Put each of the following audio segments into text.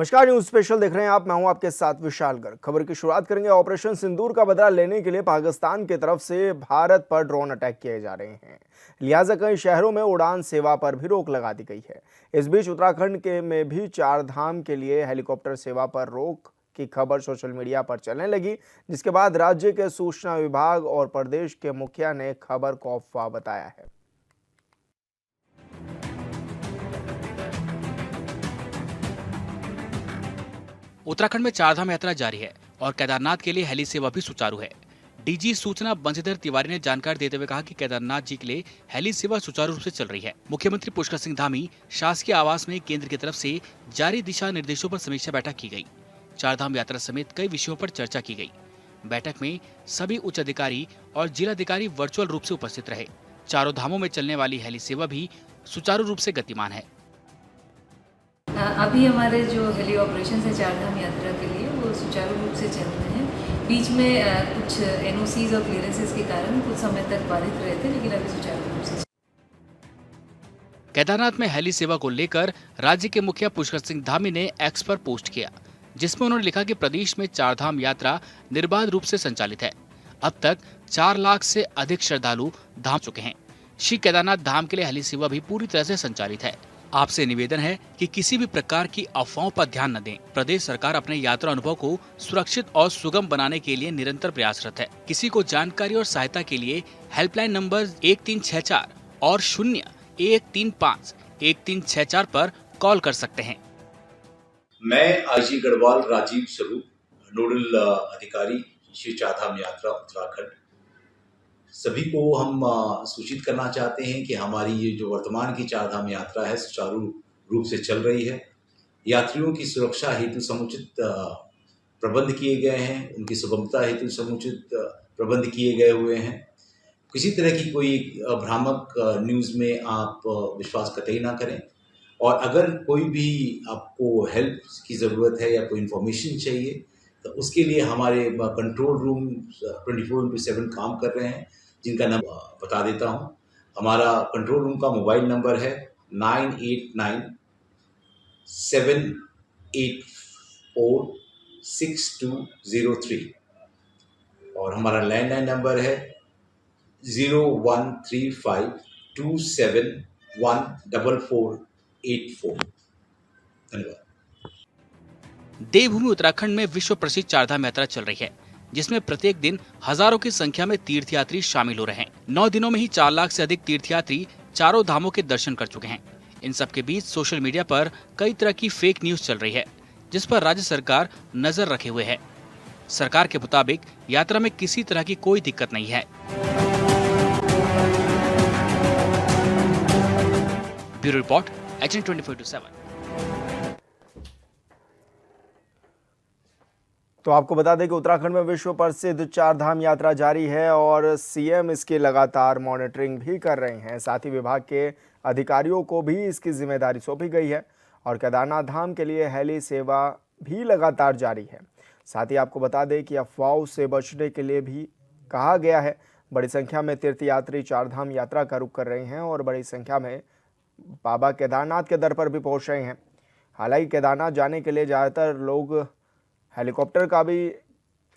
नमस्कार, news special देख रहे हैं आप। मैं हूं आपके साथ विशाल गर्ग। खबर की शुरुआत करेंगे। ऑपरेशन सिंदूर का बदला लेने के लिए पाकिस्तान की तरफ से भारत पर ड्रोन अटैक किए जा रहे हैं, लिहाजा कई शहरों में उड़ान सेवा पर भी रोक लगा दी गई है। इस बीच उत्तराखंड के में भी चार धाम के लिए हेलीकॉप्टर सेवा पर रोक की खबर सोशल मीडिया पर चलने लगी, जिसके बाद राज्य के सूचना विभाग और प्रदेश के मुखिया ने खबर को अफवाह बताया है। उत्तराखंड में चारधाम यात्रा जारी है और केदारनाथ के लिए हेली सेवा भी सुचारू है। डीजी सूचना बंशीधर तिवारी ने जानकारी देते हुए कहा कि केदारनाथ जी के लिए हेली सेवा सुचारू रूप से चल रही है। मुख्यमंत्री पुष्कर सिंह धामी शासकीय आवास में केंद्र की तरफ से जारी दिशा निर्देशों पर समीक्षा बैठक की गई। चारधाम यात्रा समेत कई विषयों पर चर्चा की गई। बैठक में सभी उच्च अधिकारी और जिलाधिकारी वर्चुअल रूप से उपस्थित रहे। चारों धामों में चलने वाली हेली सेवा भी सुचारू रूप से गतिमान है। अभी हमारे जो हेली ऑपरेशन है चारधाम यात्रा के लिए वो सुचारू रूप से चल रहे हैं। बीच में कुछ एनओसीज और क्लियरेंसेस के कारण कुछ समय तक बाधित रहे थे, लेकिन अभी सुचारू रूप से। केदारनाथ में हेली सेवा को लेकर राज्य के मुखिया पुष्कर सिंह धामी ने एक्स पर पोस्ट किया, जिसमें उन्होंने लिखा कि प्रदेश में चारधाम यात्रा निर्बाध रूप से संचालित है। अब तक 4 लाख से अधिक श्रद्धालु धाम चुके हैं। श्री केदारनाथ धाम के लिए हेली सेवा भी पूरी तरह से संचालित है। आपसे निवेदन है कि किसी भी प्रकार की अफवाहों पर ध्यान न दें। प्रदेश सरकार अपने यात्रा अनुभव को सुरक्षित और सुगम बनाने के लिए निरंतर प्रयासरत है। किसी को जानकारी और सहायता के लिए हेल्पलाइन नंबर 1364 और 0135 1364 पर कॉल कर सकते हैं। मैं आईजी गढ़वाल राजीव स्वरूप, नोडल अधिकारी श्री चारधाम यात्रा उत्तराखंड, सभी को हम सूचित करना चाहते हैं कि हमारी ये जो वर्तमान की चारधाम यात्रा है सुचारू रूप से चल रही है। यात्रियों की सुरक्षा हेतु समुचित प्रबंध किए गए हैं, उनकी सुगमता हेतु समुचित प्रबंध किए गए हुए हैं। किसी तरह की कोई भ्रामक न्यूज़ में आप विश्वास कतई ना करें, और अगर कोई भी आपको हेल्प की ज़रूरत है या कोई इन्फॉर्मेशन चाहिए तो उसके लिए हमारे कंट्रोल रूम 24/7 काम कर रहे हैं, जिनका नंबर बता देता हूं। हमारा कंट्रोल रूम का मोबाइल नंबर है 9897846203 और हमारा लैंडलाइन नंबर है 0135271484। धन्यवाद। देवभूमि उत्तराखंड में विश्व प्रसिद्ध चारधाम यात्रा चल रही है, जिसमें प्रत्येक दिन हजारों की संख्या में तीर्थयात्री शामिल हो रहे हैं। 9 दिनों में ही 4 लाख से अधिक तीर्थयात्री चारों धामों के दर्शन कर चुके हैं। इन सब के बीच सोशल मीडिया पर कई तरह की फेक न्यूज चल रही है, जिस पर राज्य सरकार नजर रखे हुए है। सरकार के मुताबिक यात्रा में किसी तरह की कोई दिक्कत नहीं है। Bureau report, HN 24/7। तो आपको बता दें कि उत्तराखंड में विश्व प्रसिद्ध चारधाम यात्रा जारी है और सीएम इसकी लगातार मॉनिटरिंग भी कर रहे हैं। साथ ही विभाग के अधिकारियों को भी इसकी जिम्मेदारी सौंपी गई है और केदारनाथ धाम के लिए हेली सेवा भी लगातार जारी है। साथ ही आपको बता दें कि अफवाहों से बचने के लिए भी कहा गया है। बड़ी संख्या में तीर्थयात्री चारधाम यात्रा का रुख कर रहे हैं और बड़ी संख्या में बाबा केदारनाथ के दर पर भी पहुँच रहे हैं। हालांकि केदारनाथ जाने के लिए ज़्यादातर लोग हेलीकॉप्टर का भी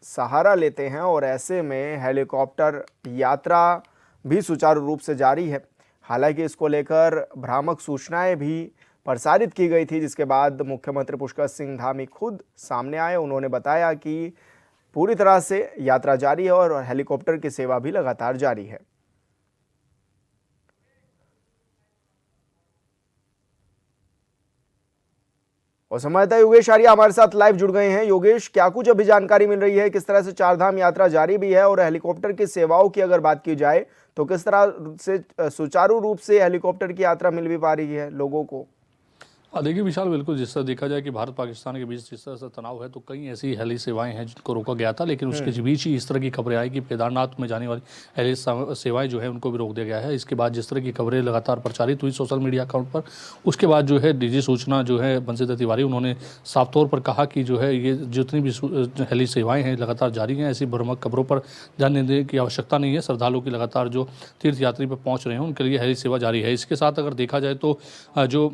सहारा लेते हैं और ऐसे में हेलीकॉप्टर यात्रा भी सुचारू रूप से जारी है। हालांकि इसको लेकर भ्रामक सूचनाएं भी प्रसारित की गई थी, जिसके बाद मुख्यमंत्री पुष्कर सिंह धामी खुद सामने आए। उन्होंने बताया कि पूरी तरह से यात्रा जारी है और हेलीकॉप्टर की सेवा भी लगातार जारी है। और संवाददाता योगेश आर्या हमारे साथ लाइव जुड़ गए हैं। योगेश, क्या कुछ अभी जानकारी मिल रही है? किस तरह से चारधाम यात्रा जारी भी है और हेलीकॉप्टर की सेवाओं की अगर बात की जाए तो किस तरह से सुचारू रूप से हेलीकॉप्टर की यात्रा मिल भी पा रही है लोगों को? देखिए विशाल, बिल्कुल जिस तरह देखा जाए कि भारत पाकिस्तान के बीच जिस तरह से तनाव है, तो कई ऐसी हेली सेवाएं हैं जिनको रोका गया था, लेकिन उसके बीच ही इस तरह की खबरें आई कि केदारनाथ में जाने वाली हेली सेवाएं जो है उनको भी रोक दिया गया है। इसके बाद जिस तरह की खबरें लगातार प्रचारित हुई सोशल मीडिया अकाउंट पर, उसके बाद जो है डीजी सूचना जो है बंशीधर तिवारी, उन्होंने साफ तौर पर कहा कि जो है ये जितनी भी हेली सेवाएँ हैं लगातार जारी हैं। ऐसी भ्रामक खबरों पर ध्यान देने की आवश्यकता नहीं है। श्रद्धालुओं की लगातार जो तीर्थयात्री पर पहुँच रहे हैं उनके लिए हेली सेवा जारी है। इसके साथ अगर देखा जाए तो जो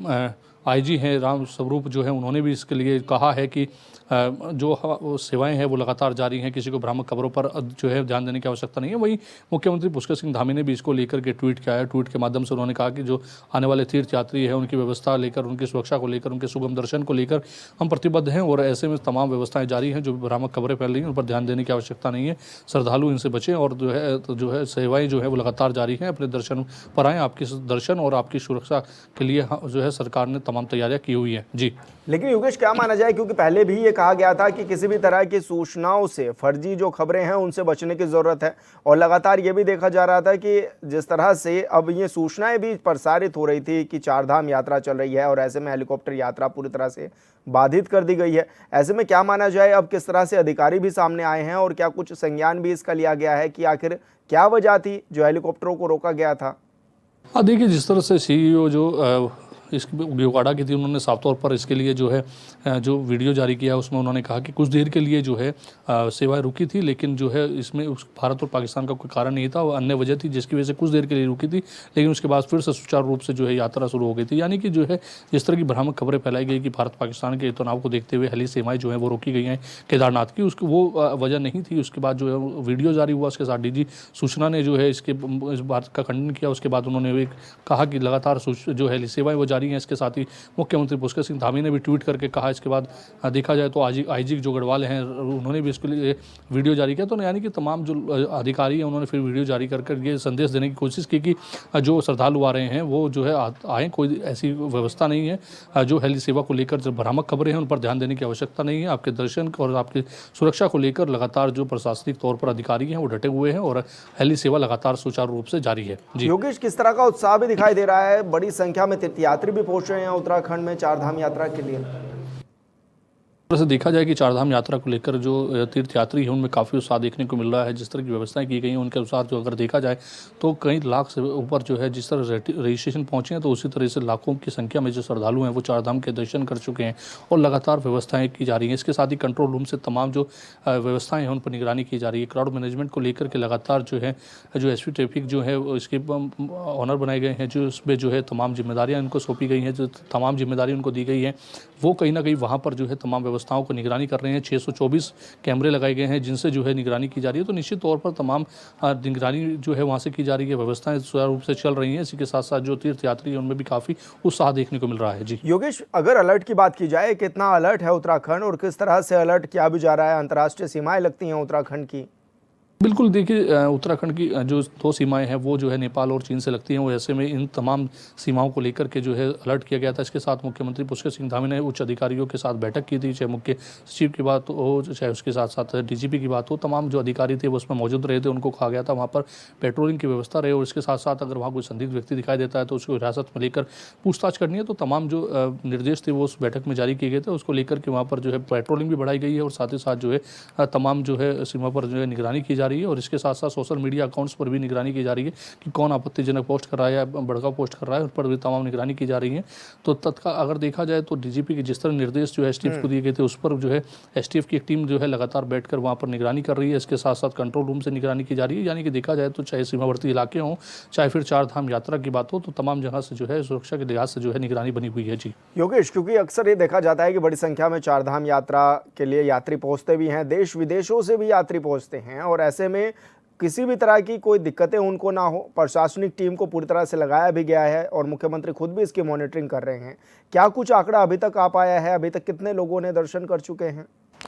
आईजी हैं राम स्वरूप जो है उन्होंने भी इसके लिए कहा है कि जो सेवाएं हैं वो लगातार जारी हैं, किसी को भ्रामक खबरों पर जो है ध्यान देने की आवश्यकता नहीं है। वहीं मुख्यमंत्री पुष्कर सिंह धामी ने भी इसको लेकर के ट्वीट किया है। ट्वीट के माध्यम से उन्होंने कहा कि जो आने वाले तीर्थ यात्री है उनकी व्यवस्था लेकर, उनकी सुरक्षा को लेकर, उनके सुगम दर्शन को लेकर हम प्रतिबद्ध हैं और ऐसे में तमाम व्यवस्थाएं जारी हैं। जो भ्रामक खबरें फैल रही हैं उन पर ध्यान देने की आवश्यकता नहीं है, श्रद्धालु इनसे बचें और जो है सेवाएं जो है वो लगातार जारी हैं। अपने दर्शन पर आएँ, आपके दर्शन और आपकी सुरक्षा के लिए जो है सरकार ने तमाम तैयारियां की हुई हैं। जी, लेकिन योगेश क्या माना जाए, क्योंकि पहले भी ये कहा गया था कि किसी भी तरह की सूचनाओं से, फर्जी जो खबरें हैं उनसे बचने की जरूरत है, और लगातार ये भी देखा जा रहा था कि जिस तरह से अब ये सूचनाएं भी प्रसारित हो रही थी कि चारधाम यात्रा चल रही है और ऐसे में हेलीकॉप्टर यात्रा पूरी तरह से बाधित कर दी गई है। ऐसे में क्या माना जाए, अब किस तरह से अधिकारी भी सामने आए हैं और क्या कुछ संज्ञान भी इसका लिया गया है कि आखिर क्या वजह थी जो हेलीकॉप्टरों को रोका गया था? देखिए, जिस तरह से सीईओ जो इसकी यूगाडा की थी, उन्होंने साफ तौर पर इसके लिए जो है जो वीडियो जारी किया उसमें उन्होंने कहा कि कुछ देर के लिए जो है सेवाएं रुकी थी, लेकिन जो है इसमें भारत और पाकिस्तान का कोई कारण नहीं था, वो अन्य वजह थी जिसकी वजह से कुछ देर के लिए रुकी थी, लेकिन उसके बाद फिर से सुचारू रूप से जो है यात्रा शुरू हो गई थी। यानी कि जो है जिस तरह की भ्रामक खबरें फैलाई गई कि भारत पाकिस्तान के तनाव को देखते हुए हेली सेवाएं जो है वो रोकी गई हैं केदारनाथ की, उसकी वो वजह नहीं थी। उसके बाद जो है वीडियो जारी हुआ, उसके साथ डीजी सूचना ने जो है इस बात का खंडन किया। उसके बाद उन्होंने कहा कि लगातार जो हेली सेवाएं वो जारी हैं। इसके साथ ही मुख्यमंत्री पुष्कर सिंह धामी ने भी ट्वीट करके कहा। इसके बाद देखा जाए तो आईजी जो गढ़वाल हैं उन्होंने भी इसके लिए वीडियो जारी किया। तो यानी कि तमाम जो अधिकारी हैं उन्होंने फिर वीडियो जारी कर ये संदेश देने की कोशिश की कि जो श्रद्धालु आ रहे हैं वो जो है आएँ, कोई ऐसी व्यवस्था नहीं है। जो हेली सेवा को लेकर जो भ्रामक खबरें हैं उन पर ध्यान देने की आवश्यकता नहीं है। आपके दर्शन और आपकी सुरक्षा को लेकर लगातार जो प्रशासनिक तौर पर अधिकारी हैं वो डटे हुए हैं और हेली सेवा लगातार सुचारू रूप से जारी है। जी योगेश, किस तरह का उत्साह भी दिखाई दे रहा है, बड़ी संख्या में तीर्थयात्री भी पहुंच रहे हैं उत्तराखंड में चारधाम यात्रा के लिए? से देखा जाए कि चारधाम यात्रा को लेकर जो तीर्थयात्री हैं उनमें काफ़ी उत्साह देखने को मिल रहा है। जिस तरह की व्यवस्थाएं की गई हैं उनके अनुसार जो अगर देखा जाए तो कई लाख से ऊपर जो है जिस तरह रजिस्ट्रेशन पहुंचे हैं, तो उसी तरह से लाखों की संख्या में जो श्रद्धालु हैं वो चारधाम के दर्शन कर चुके हैं और लगातार व्यवस्थाएं की जा रही हैं। इसके साथ ही कंट्रोल रूम से तमाम जो व्यवस्थाएँ हैं उन पर निगरानी की जा रही है। क्राउड मैनेजमेंट को लेकर के लगातार जो है जो एसपी ट्रैफिक जो है इसके ऑनर बनाए गए हैं, जो उसमें जो है तमाम जिम्मेदारियाँ इनको सौंपी गई हैं, जो तमाम जिम्मेदारी उनको दी गई है, वो कहीं ना कहीं वहाँ पर जो है तमाम व्यवस्थाओं को निगरानी कर रहे हैं। 624 कैमरे लगाए गए हैं जिनसे जो है निगरानी की जा रही है। तो निश्चित तौर पर तमाम निगरानी जो है वहाँ से की जा रही है, व्यवस्थाएं सुचारू रूप से चल रही हैं। इसी के साथ साथ जो तीर्थयात्री हैं उनमें भी काफ़ी उत्साह देखने को मिल रहा है। जी योगेश, अगर अलर्ट की बात की जाए, कितना अलर्ट है उत्तराखंड और किस तरह से अलर्ट किया भी जा रहा है? अंतर्राष्ट्रीय सीमाएं लगती हैं उत्तराखंड की। बिल्कुल, देखिए उत्तराखंड की जो दो सीमाएं हैं वो जो है नेपाल और चीन से लगती हैं। वो ऐसे में इन तमाम सीमाओं को लेकर के जो है अलर्ट किया गया था। इसके साथ मुख्यमंत्री पुष्कर सिंह धामी ने उच्च अधिकारियों के साथ बैठक की थी, चाहे मुख्य सचिव की बात हो, चाहे उसके साथ साथ डीजीपी की बात हो। तमाम जो अधिकारी थे वो उसमें मौजूद रहे थे। उनको कहा गया था वहाँ पर पेट्रोलिंग की व्यवस्था रहे और इसके साथ साथ अगर वहाँ कोई संदिग्ध व्यक्ति दिखाई देता है तो उसको हिरासत में लेकर पूछताछ करनी है। तो तमाम जो निर्देश थे वो उस बैठक में जारी किए गए थे। उसको लेकर के वहाँ पर जो है पेट्रोलिंग भी बढ़ाई गई है और साथ ही साथ जो है तमाम जो है सीमा पर जो है निगरानी की जा रही है। और इसके साथ सोशल मीडिया अकाउंट्स पर भी निगरानी की जा रही है कि कौन आपत्तिजनक पोस्ट कर रहा है या भड़काऊ पोस्ट कर रहा है, उन पर भी तमाम निगरानी की जा रही है। तो तत्काल अगर देखा जाए तो डीजीपी के जिस तरह निर्देश जो है एसटीएफ को दिए गए थे उस पर जो है एसटीएफ की एक टीम जो है लगातार बैठकर वहाँ पर निगरानी कर रही है। इसके साथ साथ कंट्रोल रूम से निगरानी की जा रही है। यानी कि देखा जाए तो चाहे सीमावर्ती इलाके हों, चाहे फिर चारधाम यात्रा की बात हो, तो तमाम जगह से जो है सुरक्षा के लिहाज से जो है निगरानी बनी हुई है। जी योगेश, क्योंकि अक्सर ये देखा जाता है कि बड़ी संख्या में चारधाम यात्रा के लिए यात्री पहुंचते भी हैं, देश विदेशों से भी यात्री पहुंचते हैं, और ऐसे में किसी भी तरह की कोई दिक्कतें उनको ना हो, प्रशासनिक टीम को पूरी तरह से लगाया भी गया है और मुख्यमंत्री खुद भी इसकी मॉनिटरिंग कर रहे हैं। क्या कुछ आंकड़ा अभी तक आ पाया है? अभी तक कितने लोगों ने दर्शन कर चुके हैं?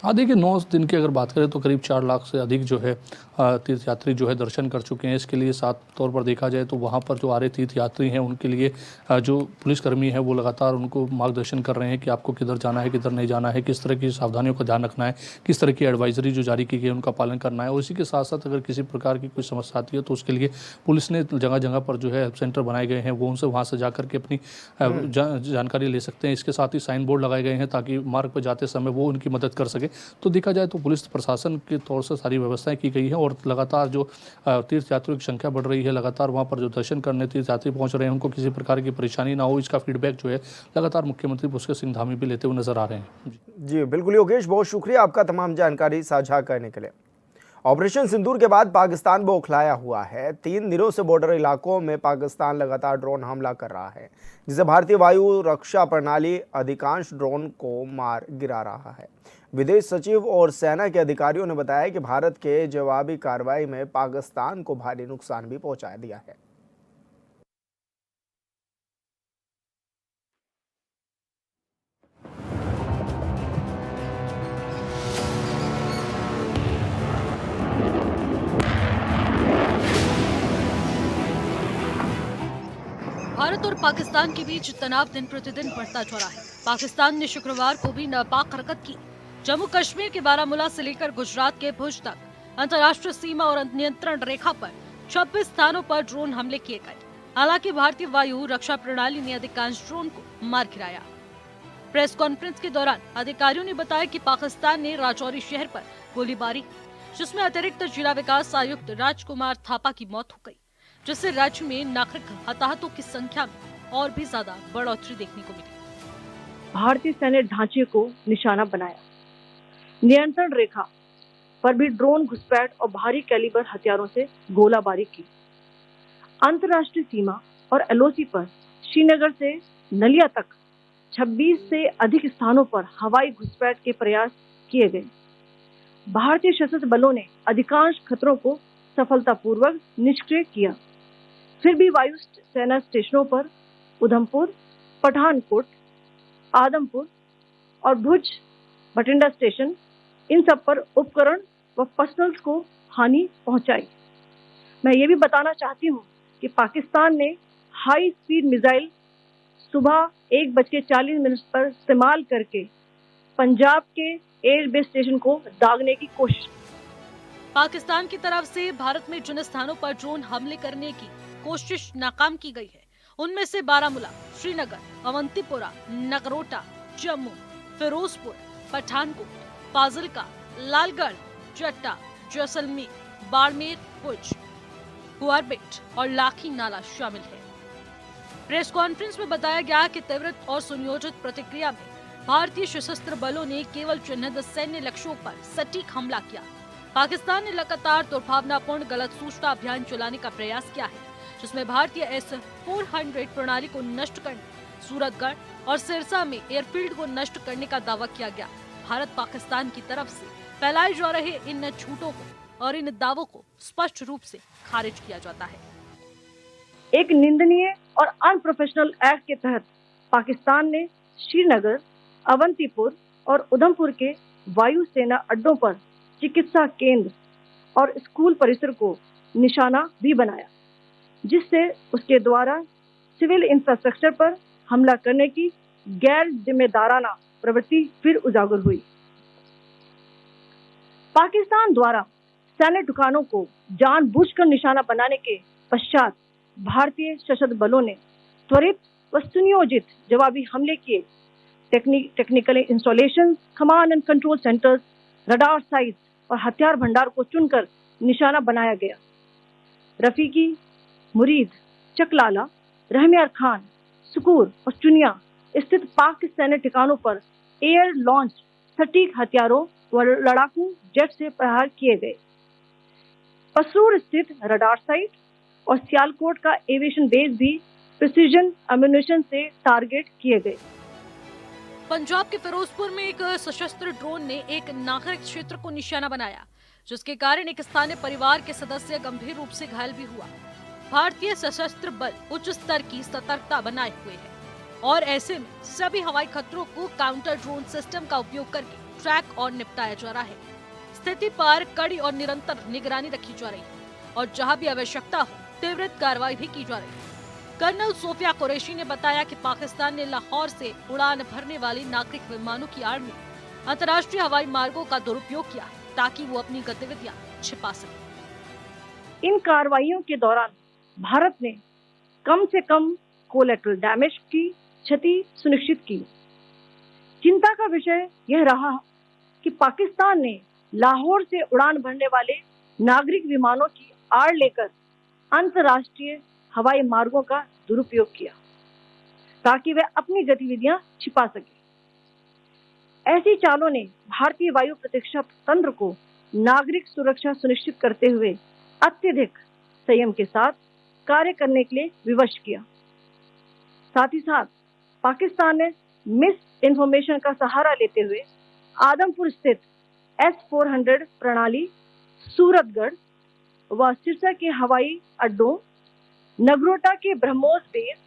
देखिए 9 दिन की अगर बात करें तो करीब 4 लाख से अधिक जो है तीर्थयात्री जो है दर्शन कर चुके हैं। इसके लिए साथ तौर पर देखा जाए तो वहाँ पर जो आ रहे तीर्थयात्री हैं उनके लिए जो पुलिसकर्मी है वो लगातार उनको मार्गदर्शन कर रहे हैं कि आपको किधर जाना है, किधर नहीं जाना है, किस तरह की सावधानियों का ध्यान रखना है, किस तरह की एडवाइजरी जो जारी की गई है उनका पालन करना है। और इसी के साथ साथ अगर किसी प्रकार की कोई समस्या आती है तो उसके लिए पुलिस ने जगह जगह पर जो है हेल्प सेंटर बनाए गए हैं, वो उनसे वहाँ से जाकर के अपनी जानकारी ले सकते हैं। इसके साथ ही साइन बोर्ड लगाए गए हैं ताकि मार्ग पर जाते समय वो उनकी मदद कर सके। तो देखा जाए तो पुलिस प्रशासन के तौर से सारी व्यवस्थाएं की गई हैं और लगातार जो तीर्थयात्रियों की संख्या बढ़ रही है, लगातार वहां पर जो दर्शन करने तीर्थयात्री पहुंच रहे हैं उनको किसी प्रकार की परेशानी ना हो, इसका फीडबैक जो है लगातार मुख्यमंत्री पुष्कर सिंह धामी भी लेते हुए नजर आ रहे हैं। जी बिल्कुल योगेश, बहुत शुक्रिया आपका तमाम जानकारी साझा करने के लिए। ऑपरेशन सिंदूर के बाद पाकिस्तान बौखलाया हुआ है। 3 दिनों से बॉर्डर इलाकों में पाकिस्तान लगातार ड्रोन हमला कर रहा है, जिससे भारतीय वायु रक्षा प्रणाली अधिकांश ड्रोन को मार गिरा रहा है। विदेश सचिव और सेना के अधिकारियों ने बताया कि भारत के जवाबी कार्रवाई में पाकिस्तान को भारी नुकसान भी पहुंचा दिया है। भारत और पाकिस्तान के बीच तनाव दिन प्रतिदिन बढ़ता जा रहा है। पाकिस्तान ने शुक्रवार को भी नापाक हरकत की। जम्मू कश्मीर के बारामूला से लेकर गुजरात के भुज तक अंतर्राष्ट्रीय सीमा और नियंत्रण रेखा पर 26 स्थानों पर ड्रोन हमले किए गए। हालांकि भारतीय वायु रक्षा प्रणाली ने अधिकांश ड्रोन को मार गिराया। प्रेस कॉन्फ्रेंस के दौरान अधिकारियों ने बताया कि पाकिस्तान ने राजौरी शहर पर गोलीबारी, जिसमें अतिरिक्त जिला विकास आयुक्त राजकुमार थापा की मौत हो गई, जिससे राज्य में नागरिक हताहतों की संख्या में और भी ज्यादा बढ़ोतरी देखने को मिली। भारतीय सैन्य ढांचे को निशाना बनाया। नियंत्रण रेखा पर भी ड्रोन घुसपैठ और भारी कैलिबर हथियारों से गोलाबारी की। अंतर्राष्ट्रीय सीमा और एलओसी पर श्रीनगर से नलिया तक 26 से अधिक स्थानों पर हवाई घुसपैठ के प्रयास किए गए। भारतीय सशस्त्र बलों ने अधिकांश खतरों को सफलतापूर्वक निष्क्रिय किया। फिर भी वायु सेना स्टेशनों पर उधमपुर, पठानकोट, आदमपुर और भुज बठिंडा स्टेशन, इन सब पर उपकरण व पर्सनल्स को हानि पहुंचाई। मैं ये भी बताना चाहती हूँ कि पाकिस्तान ने हाई स्पीड मिसाइल सुबह 1:40 पर इस्तेमाल करके पंजाब के एयरबेस स्टेशन को दागने की कोशिश। पाकिस्तान की तरफ से भारत में जिन स्थानों पर ड्रोन हमले करने की कोशिश नाकाम की गई है, उनमें से बारामूला, श्रीनगर, अवंतीपोरा, नगरोटा, जम्मू, फिरोजपुर, पठानकोट, फाजिलका, लालगढ़, जट्टा, जैसलमेर, बाड़मेर, भुज, कुआरबेट और लाखी नाला शामिल है। प्रेस कॉन्फ्रेंस में बताया गया कि तीव्र और सुनियोजित प्रतिक्रिया में भारतीय सशस्त्र बलों ने केवल चिन्हित सैन्य लक्ष्यों पर सटीक हमला किया। पाकिस्तान ने लगातार दुर्भावनापूर्ण गलत सूचना अभियान चलाने का प्रयास किया है, जिसमें भारतीय S-400 प्रणाली को नष्ट करने, सूरतगढ़ और सिरसा में एयरफील्ड को नष्ट करने का दावा किया गया। भारत पाकिस्तान की तरफ से फैलाए जा रहे इन झूठों को और इन दावों को स्पष्ट रूप से खारिज किया जाता है। एक निंदनीय और अनप्रोफेशनल एक्ट के तहत पाकिस्तान ने श्रीनगर, अवंतीपुर और उधमपुर के वायु सेना अड्डों पर चिकित्सा केंद्र और स्कूल परिसर को निशाना भी बनाया, जिससे उसके द्वारा सिविल इंफ्रास्ट्रक्चर पर हमला करने की गैर जिम्मेदाराना प्रवृत्ति फिर उजागर हुई। पाकिस्तान द्वारा सैन्य ठिकानों को जानबूझकर निशाना बनाने के पश्चात भारतीय सशस्त्र बलों ने त्वरित व सुनियोजित जवाबी हमले किए। Technical installation, command and control centres, radar sites और हथियार भंडार को चुनकर निशाना बनाया गया। रफीकी, मुरीद, चकलाला, रहमियार खान, सुकूर और चुनिया स्थित पाक सैन्य ठिकानों पर एयर लॉन्च सटीक हथियारों व लड़ाकू जेट से प्रहार किए गए। पसरूर स्थित रडार साइट और सियालकोट का एविएशन बेस भी प्रिसीजन एम्यूनेशन से टारगेट किए गए। पंजाब के फिरोजपुर में एक सशस्त्र ड्रोन ने एक नागरिक क्षेत्र को निशाना बनाया, जिसके कारण एक स्थानीय परिवार के सदस्य गंभीर रूप से घायल भी हुआ। भारतीय सशस्त्र बल उच्च स्तर की सतर्कता बनाए हुए है और ऐसे में सभी हवाई खतरों को काउंटर ड्रोन सिस्टम का उपयोग करके ट्रैक और निपटाया जा रहा है। स्थिति पर कड़ी और निरंतर निगरानी रखी जा रही है और जहां भी आवश्यकता हो तीव्र कार्रवाई भी की जा रही है। कर्नल सोफिया कुरैशी ने बताया कि पाकिस्तान ने लाहौर से उड़ान भरने वाली नागरिक विमानों की आड़ में अंतर्राष्ट्रीय हवाई मार्गों का दुरुपयोग किया ताकि वो अपनी गतिविधियां छिपा सके। इन कार्रवाइयों के दौरान भारत ने कम से कम कोलैटरल डैमेज की क्षति सुनिश्चित की। चिंता का विषय यह रहा कि पाकिस्तान ने लाहौर से उड़ान भरने वाले नागरिक विमानों की आड़ लेकर अंतर्राष्ट्रीय हवाई मार्गों का दुरुपयोग किया ताकि वे अपनी गतिविधियां छिपा सके। ऐसी चालों ने भारतीय वायु प्रतिरक्षा तंत्र को नागरिक सुरक्षा सुनिश्चित करते हुए अत्यधिक संयम के साथ कार्य करने के लिए विवश किया। साथ ही साथ पाकिस्तान ने मिस इन्फॉर्मेशन का सहारा लेते हुए आदमपुर स्थित S-400 प्रणाली, सूरतगढ़ व सिरसा के हवाई अड्डों, नगरोटा के ब्रह्मोस बेस,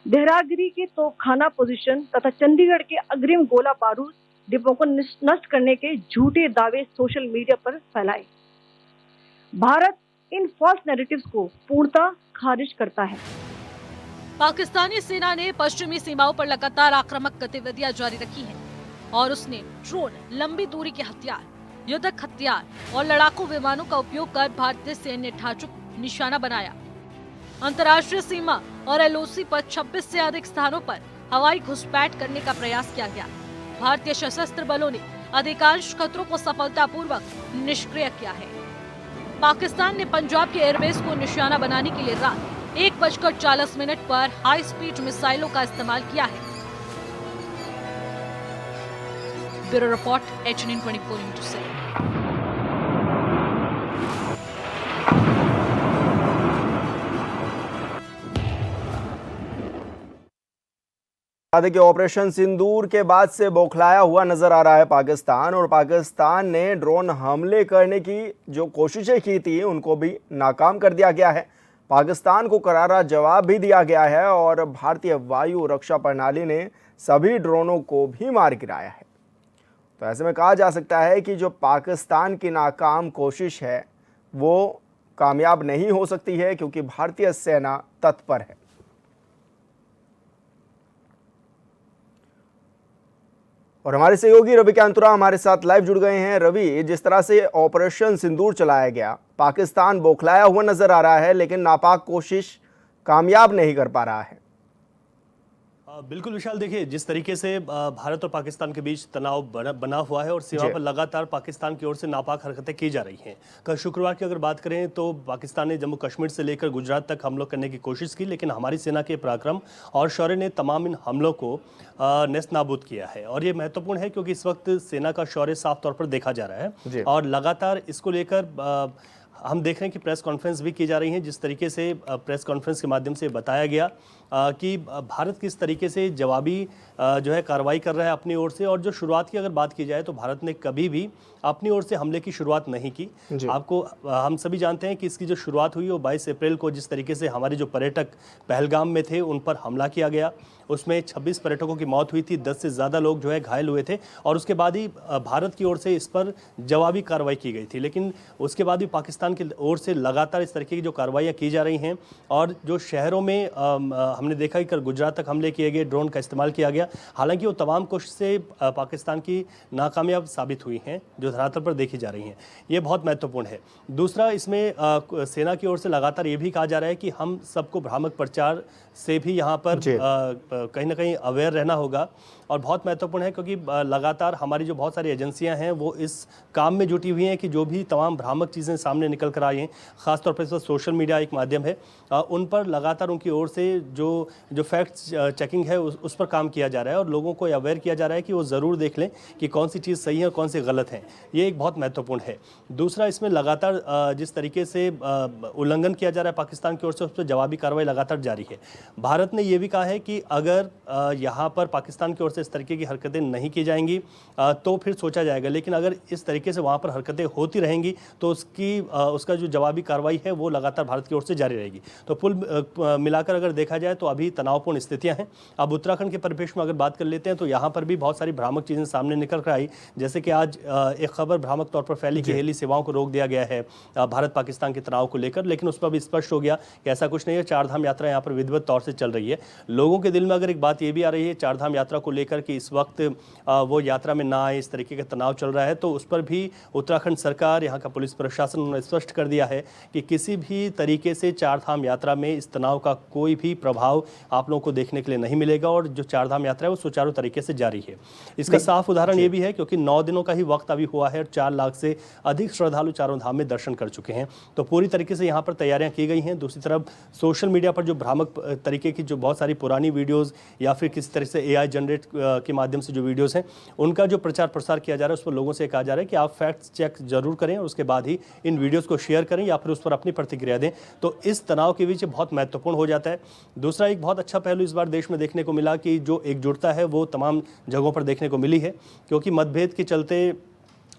देहरागिरी के तोपखाना पोजीशन तथा चंडीगढ़ के अग्रिम गोला बारूद डिपो को नष्ट करने के झूठे दावे सोशल मीडिया पर फैलाए। भारत इन फॉल्स नैरेटिव्स को पूर्णतः खारिज करता है। पाकिस्तानी सेना ने पश्चिमी सीमाओं पर लगातार आक्रामक गतिविधियां जारी रखी हैं और उसने ड्रोन, लंबी दूरी के हथियार, युद्धक हथियार और लड़ाकू विमानों का उपयोग कर भारतीय सैन्य ढांचों को निशाना बनाया। अंतर्राष्ट्रीय सीमा और LOC पर 26 से अधिक स्थानों पर हवाई घुसपैठ करने का प्रयास किया गया। भारतीय सशस्त्र बलों ने अधिकांश खतरों को सफलतापूर्वक निष्क्रिय किया है। पाकिस्तान ने पंजाब के एयरबेस को निशाना बनाने के लिए रात 1:40 पर हाई स्पीड मिसाइलों का इस्तेमाल किया है। Bureau report HN 24/7। देखिए, ऑपरेशन सिंदूर के बाद से बौखलाया हुआ नजर आ रहा है पाकिस्तान, और पाकिस्तान ने ड्रोन हमले करने की जो कोशिशें की थी उनको भी नाकाम कर दिया गया है। पाकिस्तान को करारा जवाब भी दिया गया है और भारतीय वायु रक्षा प्रणाली ने सभी ड्रोनों को भी मार गिराया है। तो ऐसे में कहा जा सकता है कि जो पाकिस्तान की नाकाम कोशिश है वो कामयाब नहीं हो सकती है, क्योंकि भारतीय सेना तत्पर है। और हमारे सहयोगी रवि कांतुरा हमारे साथ लाइव जुड़ गए हैं। रवि, जिस तरह से ऑपरेशन सिंदूर चलाया गया, पाकिस्तान बौखलाया हुआ नजर आ रहा है, लेकिन नापाक कोशिश कामयाब नहीं कर पा रहा है। बिल्कुल विशाल, देखिए जिस तरीके से भारत और पाकिस्तान के बीच तनाव बना हुआ है और सीमा पर लगातार पाकिस्तान की ओर से नापाक हरकतें की जा रही हैं। कल शुक्रवार की अगर बात करें तो पाकिस्तान ने जम्मू कश्मीर से लेकर गुजरात तक हमलों करने की कोशिश की, लेकिन हमारी सेना के पराक्रम और शौर्य ने तमाम इन हमलों को नेस्त नाबूद किया है। और ये महत्वपूर्ण है क्योंकि इस वक्त सेना का शौर्य साफ तौर पर देखा जा रहा है और लगातार इसको लेकर हम देख रहे हैं कि प्रेस कॉन्फ्रेंस भी की जा रही है। जिस तरीके से प्रेस कॉन्फ्रेंस के माध्यम से बताया गया कि भारत किस तरीके से जवाबी जो है कार्रवाई कर रहा है अपनी ओर से, और जो शुरुआत की अगर बात की जाए तो भारत ने कभी भी अपनी ओर से हमले की शुरुआत नहीं की। आपको हम सभी जानते हैं कि इसकी जो शुरुआत हुई वो 22 अप्रैल को, जिस तरीके से हमारे जो पर्यटक पहलगाम में थे उन पर हमला किया गया, उसमें 26 पर्यटकों की मौत हुई थी, 10 से ज़्यादा लोग जो है घायल हुए थे, और उसके बाद ही भारत की ओर से इस पर जवाबी कार्रवाई की गई थी। लेकिन उसके बाद भी पाकिस्तान की ओर से लगातार इस तरीके की जो कार्रवाइयाँ की जा रही हैं, और जो शहरों में हमने देखा कि गुजरात तक हमले किए गए, ड्रोन का इस्तेमाल किया गया। हालांकि वो तमाम कोशिशें पाकिस्तान की नाकामयाब साबित हुई हैं, जो धरातल पर देखी जा रही हैं। ये बहुत महत्वपूर्ण है। दूसरा, इसमें सेना की ओर से लगातार ये भी कहा जा रहा है कि हम सबको भ्रामक प्रचार से भी यहाँ पर कहीं ना कहीं अवेयर रहना होगा, और बहुत महत्वपूर्ण है क्योंकि लगातार हमारी जो बहुत सारी एजेंसियां हैं वो इस काम में जुटी हुई हैं कि जो भी तमाम भ्रामक चीज़ें सामने निकल कर आई हैं, ख़ासतौर पर इस वक्त सोशल मीडिया एक माध्यम है, उन पर लगातार उनकी ओर से जो फैक्ट चेकिंग है उस पर काम किया जा रहा है, और लोगों को अवेयर किया जा रहा है कि वो ज़रूर देख लें कि कौन सी चीज़ सही है और कौन सी गलत है। ये एक बहुत महत्वपूर्ण है। दूसरा, इसमें लगातार जिस तरीके से उल्लंघन किया जा रहा है पाकिस्तान की ओर से, उस पर जवाबी कार्रवाई लगातार जारी है। भारत ने यह भी कहा है कि अगर यहाँ पर पाकिस्तान की ओर से इस तरीके की हरकतें नहीं की जाएंगी तो फिर सोचा जाएगा, लेकिन अगर इस तरीके से वहाँ पर हरकतें होती रहेंगी तो उसका जो जवाबी कार्रवाई है वो लगातार भारत की ओर से जारी रहेगी। तो कुल मिलाकर अगर देखा जाए तो अभी तनावपूर्ण स्थितियाँ हैं। अब उत्तराखंड के परिप्रेक्ष्य में अगर बात कर लेते हैं तो यहाँ पर भी बहुत सारी भ्रामक चीज़ें सामने निकल कर आई, जैसे कि आज एक खबर भ्रामक तौर पर फैली कि हेली सेवाओं को रोक दिया गया है भारत पाकिस्तान के तनाव को लेकर, लेकिन उस पर भी स्पष्ट हो गया कि ऐसा कुछ नहीं है। चारधाम यात्रा यहाँ पर विधिवत तौर से चल रही है। लोगों के दिल में अगर एक बात ये भी आ रही है चारधाम यात्रा को लेकर कि इस वक्त वो यात्रा में ना आए, इस तरीके का तनाव चल रहा है, तो उस पर भी उत्तराखंड सरकार, यहाँ का पुलिस प्रशासन स्पष्ट स्पष्ट कर दिया है कि किसी भी तरीके से चारधाम यात्रा में इस तनाव का कोई भी प्रभाव आप लोगों को देखने के लिए नहीं मिलेगा और जो चारधाम यात्रा है वो सुचारू तरीके से जारी है। इसका साफ उदाहरण ये भी है क्योंकि 9 दिनों का ही वक्त अभी हुआ है और 4 लाख से अधिक श्रद्धालु चारों धाम में दर्शन कर चुके हैं। तो पूरी तरीके से यहाँ पर तैयारियां की गई हैं। दूसरी तरफ सोशल मीडिया पर जो भ्रामक तरीके की जो बहुत सारी पुरानी वीडियोज़ या फिर किसी तरह से AI जनरेट के माध्यम से जो वीडियोज़ हैं उनका जो प्रचार प्रसार किया जा रहा है उस पर लोगों से कहा जा रहा है कि आप फैक्ट चेक जरूर करें और उसके बाद ही इन वीडियोज़ को शेयर करें या फिर उस पर अपनी प्रतिक्रिया दें। तो इस तनाव के बीच बहुत महत्वपूर्ण हो जाता है। दूसरा एक बहुत अच्छा पहलू इस बार देश में देखने को मिला कि जो एकजुटता है वो तमाम जगहों पर देखने को मिली है क्योंकि मतभेद के चलते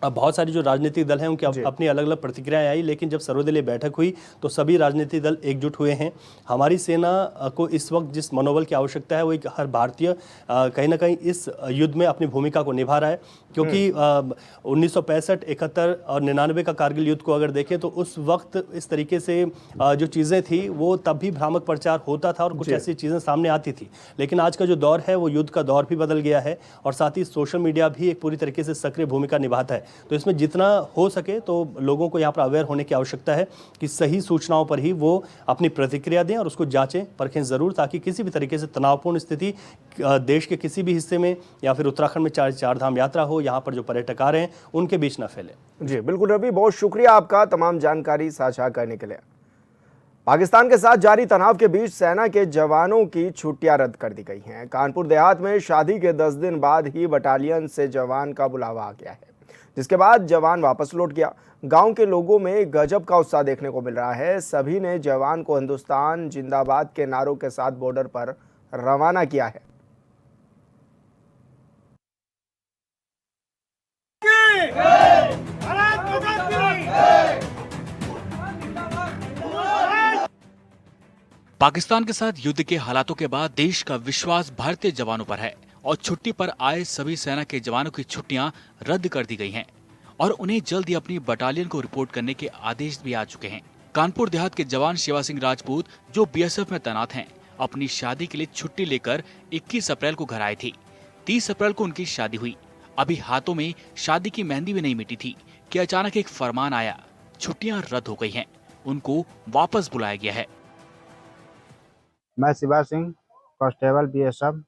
अब बहुत सारी जो राजनीतिक दल हैं उनकी अपनी अलग अलग प्रतिक्रियाएं आई, लेकिन जब सर्वदलीय बैठक हुई तो सभी राजनीतिक दल एकजुट हुए हैं। हमारी सेना को इस वक्त जिस मनोबल की आवश्यकता है वो एक हर भारतीय कहीं ना कहीं इस युद्ध में अपनी भूमिका को निभा रहा है क्योंकि 1965, 71 और 99 का कारगिल युद्ध को अगर देखें तो उस वक्त इस तरीके से जो चीज़ें थी वो तब भी भ्रामक प्रचार होता था और कुछ ऐसी चीज़ें सामने आती थी। लेकिन आज का जो दौर है वो युद्ध का दौर भी बदल गया है और साथ ही सोशल मीडिया भी एक पूरी तरीके से सक्रिय भूमिका निभाता है। तो इसमें जितना हो सके तो लोगों को यहाँ पर अवेयर होने की आवश्यकता है कि सही सूचनाओं पर ही वो अपनी प्रतिक्रिया दें और उसको जांचें परखें ज़रूर, ताकि किसी भी तरीके से तनावपूर्ण स्थिति देश के किसी भी हिस्से में या फिर उत्तराखंड में चारधाम यात्रा हो, यहाँ पर जो पर्यटक आ रहे हैं उनके बीच न फैले। जी बिल्कुल रवि, बहुत शुक्रिया आपका तमाम जानकारी साझा करने के लिए। पाकिस्तान के साथ जारी तनाव के बीच सेना के जवानों की छुट्टियां रद्द कर दी गई हैं। कानपुर देहात में शादी के 10 दिन बाद ही बटालियन से जवान का बुलावा आ गया है, जिसके बाद जवान वापस लौट गया। गांव के लोगों में गजब का उत्साह देखने को मिल रहा है। सभी ने जवान को हिंदुस्तान जिंदाबाद के नारों के साथ बॉर्डर पर रवाना किया है। पाकिस्तान के साथ युद्ध के हालातों के बाद देश का विश्वास भारतीय जवानों पर है और छुट्टी पर आए सभी सेना के जवानों की छुट्टियां रद्द कर दी गई हैं और उन्हें जल्द ही अपनी बटालियन को रिपोर्ट करने के आदेश भी आ चुके हैं। कानपुर देहात के जवान शिवा सिंह राजपूत जो BSF में तैनात हैं, अपनी शादी के लिए छुट्टी लेकर 21 अप्रैल को घर आए थे। 30 अप्रैल को उनकी शादी हुई। अभी हाथों में शादी की मेहंदी भी नहीं मिटी थी कि अचानक एक फरमान आया, छुट्टियां रद्द हो गई हैं, उनको वापस बुलाया गया है। मैं Shiva Singh, constable BSF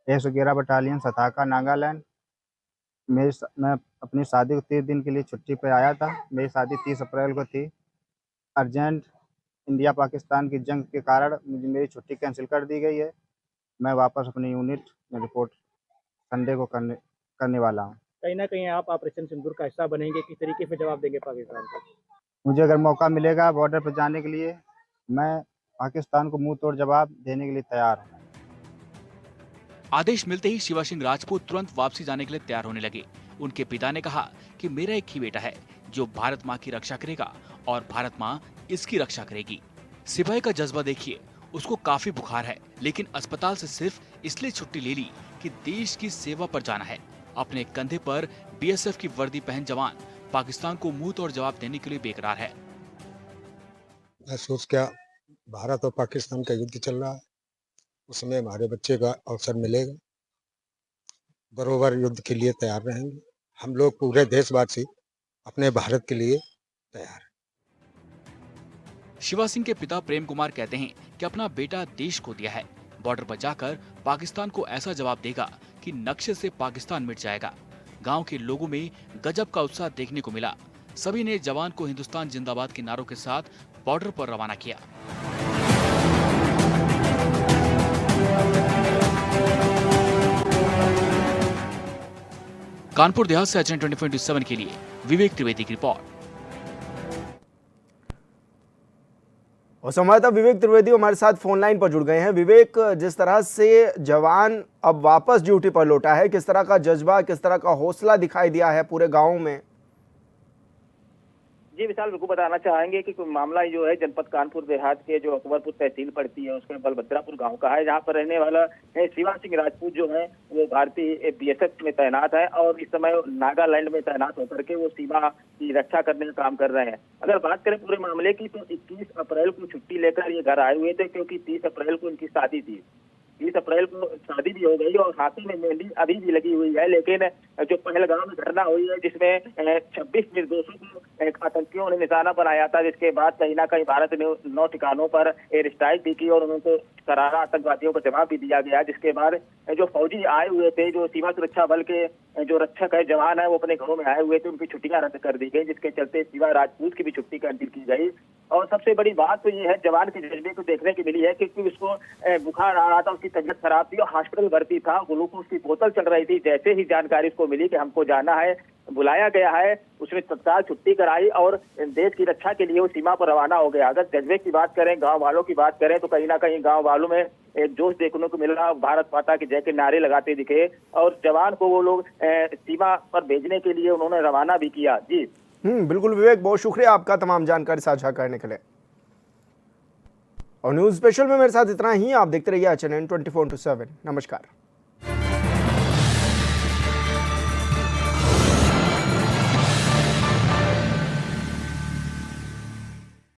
111 battalion सताका, नागालैंड। मैं अपनी शादी को 30 दिन के लिए छुट्टी पे आया था। मेरी शादी 30 अप्रैल को थी। अर्जेंट इंडिया पाकिस्तान की जंग के कारण मुझे मेरी छुट्टी कैंसिल कर दी गई है। मैं वापस अपनी यूनिट में रिपोर्ट संडे को करने वाला हूँ। कहीं ना कहीं आप ऑपरेशन सिंदूर का हिस्सा बनेंगे, किस तरीके से जवाब देंगे पाकिस्तान को? मुझे अगर मौका मिलेगा बॉर्डर पर जाने के लिए, मैं पाकिस्तान को मुंह तोड़ जवाब देने के लिए तैयार हूँ। आदेश मिलते ही शिवा सिंह राजपूत तुरंत वापसी जाने के लिए तैयार होने लगे। उनके पिता ने कहा कि मेरा एक ही बेटा है जो भारत माँ की रक्षा करेगा और भारत माँ इसकी रक्षा करेगी। सिपाही का जज्बा देखिए, उसको काफी बुखार है लेकिन अस्पताल से सिर्फ इसलिए छुट्टी ले ली कि देश की सेवा पर जाना है। अपने कंधे पर BSF की वर्दी पहन जवान पाकिस्तान को मुंह तोड़ जवाब देने के लिए बेकरार है। महसूस क्या, भारत और पाकिस्तान का युद्ध चल रहा है, उसमें हमारे बच्चे का अवसर मिलेगा। बरोबर युद्ध के लिए तैयार रहेंगे। हम लोग पूरे देशवासी अपने भारत के लिए तैयार हैं। शिवा सिंह के पिता प्रेम कुमार कहते हैं कि अपना बेटा देश को दिया है, बॉर्डर पर जाकर पाकिस्तान को ऐसा जवाब देगा कि नक्शे से पाकिस्तान मिट जाएगा। गांव के लोगों में गजब का उत्साह देखने को मिला। सभी ने जवान को हिंदुस्तान जिंदाबाद के नारों के साथ बॉर्डर पर रवाना किया। कानपुर देहात से HN 24/7 के लिए विवेक त्रिवेदी की रिपोर्ट। और संवाददाता विवेक त्रिवेदी हमारे साथ फोन लाइन पर जुड़ गए हैं। विवेक, जिस तरह से जवान अब वापस ड्यूटी पर लौटा है, किस तरह का जज्बा, किस तरह का हौसला दिखाई दिया है पूरे गांव में? जी विशाल, बिल्कुल बताना चाहेंगे कि मामला जो है जनपद कानपुर देहात के जो अकबरपुर तहसील पड़ती है उसके बलभद्रापुर गांव का है, जहां पर रहने वाला शिवा सिंह राजपूत जो है वो भारतीय BSF में तैनात है और इस समय नागालैंड में तैनात होकर के वो सीमा की रक्षा करने का काम कर रहे हैं। अगर बात करें पूरे मामले की तो 21 अप्रैल को छुट्टी लेकर ये घर आए हुए थे क्योंकि 30 अप्रैल को इनकी शादी थी। 30 अप्रैल को शादी भी हो गई और हाथों में मेहंदी अभी भी लगी हुई है। लेकिन जो पहलगाम में घटना हुई है जिसमें 26 निर्दोषों को आतंकियों ने निशाना बनाया था, जिसके बाद कहीं ना कहीं भारत ने 9 ठिकानों पर एयर स्ट्राइक भी की और उनको करारा आतंकवादियों को जवाब भी दिया गया। जिसके बाद जो फौजी आए हुए थे, जो सीमा सुरक्षा बल के जो रक्षक है, जवान है, वो अपने घरों में आए हुए थे, उनकी छुट्टियां रद्द कर दी गई, जिसके चलते शिवा राजपूत की भी छुट्टी कैंसिल की गई। और सबसे बड़ी बात तो ये है, जवान के जज्बे को देखने की मिली है, क्योंकि उसको बुखार आ रहा था, उसकी तबीयत खराब थी और हॉस्पिटल भर्ती था, ग्लूकोज की बोतल चल रही थी। जैसे ही जानकारी उसको मिली कि हमको जाना है, बुलाया गया है, उसने तत्काल छुट्टी कराई और देश की रक्षा के लिए वो सीमा पर रवाना हो गया। अगर जज्बे की बात करें, गांव वालों की बात करें, तो कहीं ना कहीं गांव वालों में एक जोश देखने को मिल रहा, भारत माता की जय के नारे लगाते दिखे और जवान को वो लोग सीमा पर भेजने के लिए उन्होंने रवाना भी किया। जी बिल्कुल विवेक, बहुत शुक्रिया आपका तमाम जानकारी साझा करने के लिए। और न्यूज स्पेशल में मेरे साथ इतना ही। आप देखते रहिए HNN 24/7। नमस्कार।